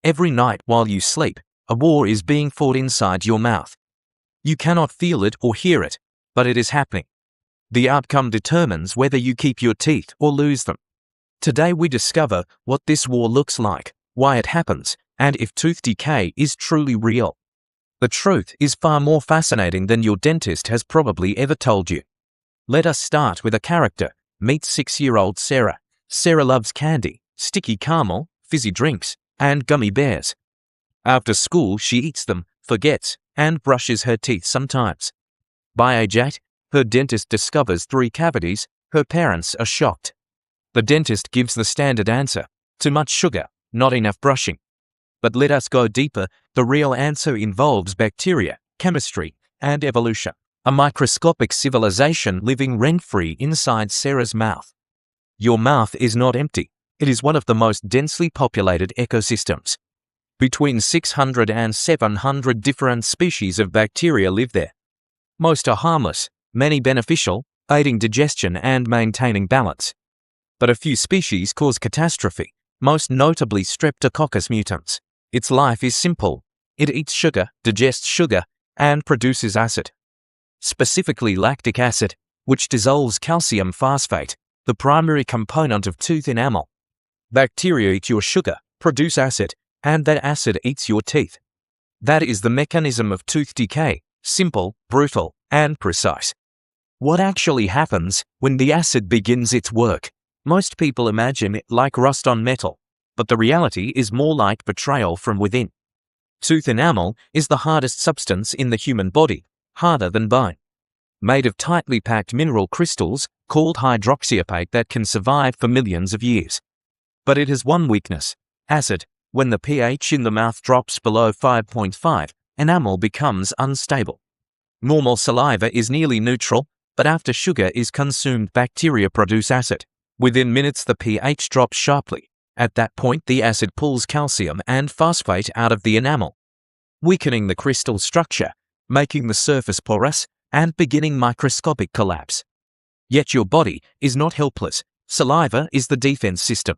Every night while you sleep, a war is being fought inside your mouth. You cannot feel it or hear it, but it is happening. The outcome determines whether you keep your teeth or lose them. Today we discover what this war looks like, why it happens, and if tooth decay is truly real. The truth is far more fascinating than your dentist has probably ever told you. Let us start with a character. Meet 6-year-old Sarah. Sarah loves candy, sticky caramel, fizzy drinks, and gummy bears. After school she eats them, forgets, and brushes her teeth sometimes. By age 8, her dentist discovers 3 cavities. Her parents are shocked. The dentist gives the standard answer: too much sugar, not enough brushing. But let us go deeper. The real answer involves bacteria, chemistry, and evolution. A microscopic civilization living rent-free inside Sarah's mouth. Your mouth is not empty. It is one of the most densely populated ecosystems. Between 600 and 700 different species of bacteria live there. Most are harmless, many beneficial, aiding digestion and maintaining balance. But a few species cause catastrophe, most notably Streptococcus mutans. Its life is simple. It eats sugar, digests sugar, and produces acid. Specifically lactic acid, which dissolves calcium phosphate, the primary component of tooth enamel. Bacteria eat your sugar, produce acid, and that acid eats your teeth. That is the mechanism of tooth decay, simple, brutal, and precise. What actually happens when the acid begins its work? Most people imagine it like rust on metal, but the reality is more like betrayal from within. Tooth enamel is the hardest substance in the human body, harder than bone. Made of tightly packed mineral crystals called hydroxyapate that can survive for millions of years. But it has one weakness: acid. When the pH in the mouth drops below 5.5, enamel becomes unstable. Normal saliva is nearly neutral, but after sugar is consumed, bacteria produce acid. Within minutes the pH drops sharply. At that point the acid pulls calcium and phosphate out of the enamel, weakening the crystal structure, making the surface porous, and beginning microscopic collapse. Yet your body is not helpless. Saliva is the defense system.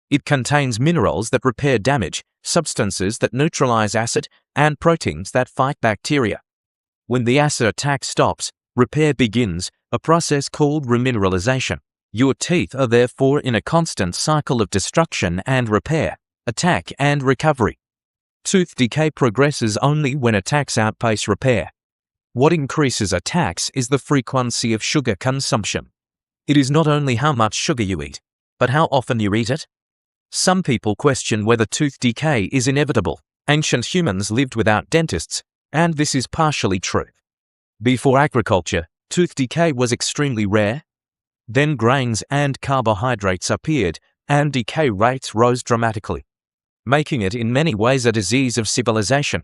It contains minerals that repair damage, substances that neutralize acid, and proteins that fight bacteria. When the acid attack stops, repair begins, a process called remineralization. Your teeth are therefore in a constant cycle of destruction and repair, attack and recovery. Tooth decay progresses only when attacks outpace repair. What increases attacks is the frequency of sugar consumption. It is not only how much sugar you eat, but how often you eat it. Some people question whether tooth decay is inevitable. Ancient humans lived without dentists, and this is partially true. Before agriculture, tooth decay was extremely rare. Then grains and carbohydrates appeared, and decay rates rose dramatically, making it in many ways a disease of civilization.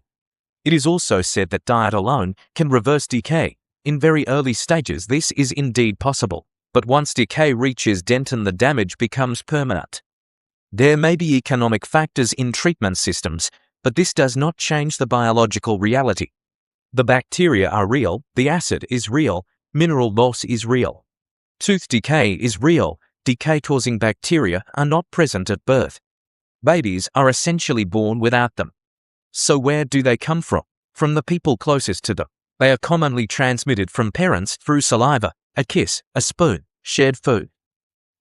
It is also said that diet alone can reverse decay. In very early stages this is indeed possible, but once decay reaches dentin the damage becomes permanent. There may be economic factors in treatment systems, but this does not change the biological reality. The bacteria are real, the acid is real, mineral loss is real. Tooth decay is real. Decay-causing bacteria are not present at birth. Babies are essentially born without them. So where do they come from? From the people closest to them. They are commonly transmitted from parents through saliva, a kiss, a spoon, shared food.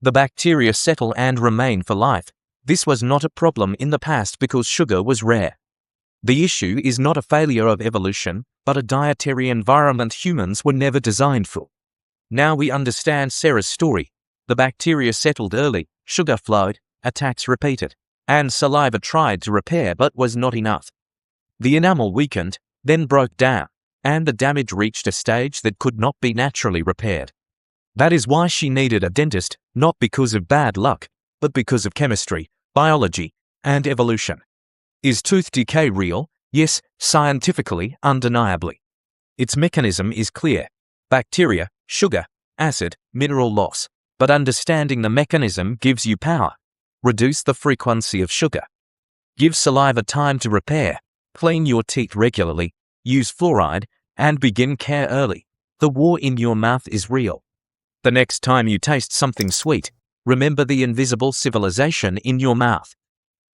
The bacteria settle and remain for life. This was not a problem in the past because sugar was rare. The issue is not a failure of evolution, but a dietary environment humans were never designed for. Now we understand Sarah's story. The bacteria settled early, sugar flowed, attacks repeated, and saliva tried to repair but was not enough. The enamel weakened, then broke down, and the damage reached a stage that could not be naturally repaired. That is why she needed a dentist, not because of bad luck, but because of chemistry, biology, and evolution. Is tooth decay real? Yes, scientifically, undeniably. Its mechanism is clear: bacteria, sugar, acid, mineral loss. But understanding the mechanism gives you power. Reduce the frequency of sugar. Give saliva time to repair. Clean your teeth regularly. Use fluoride, and begin care early. The war in your mouth is real. The next time you taste something sweet, remember the invisible civilization in your mouth.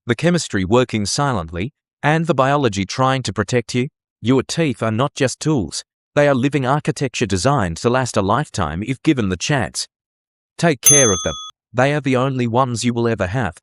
the chemistry working silently, and the biology trying to protect you. Your teeth are not just tools, they are living architecture designed to last a lifetime if given the chance. Take care of them. They are the only ones you will ever have.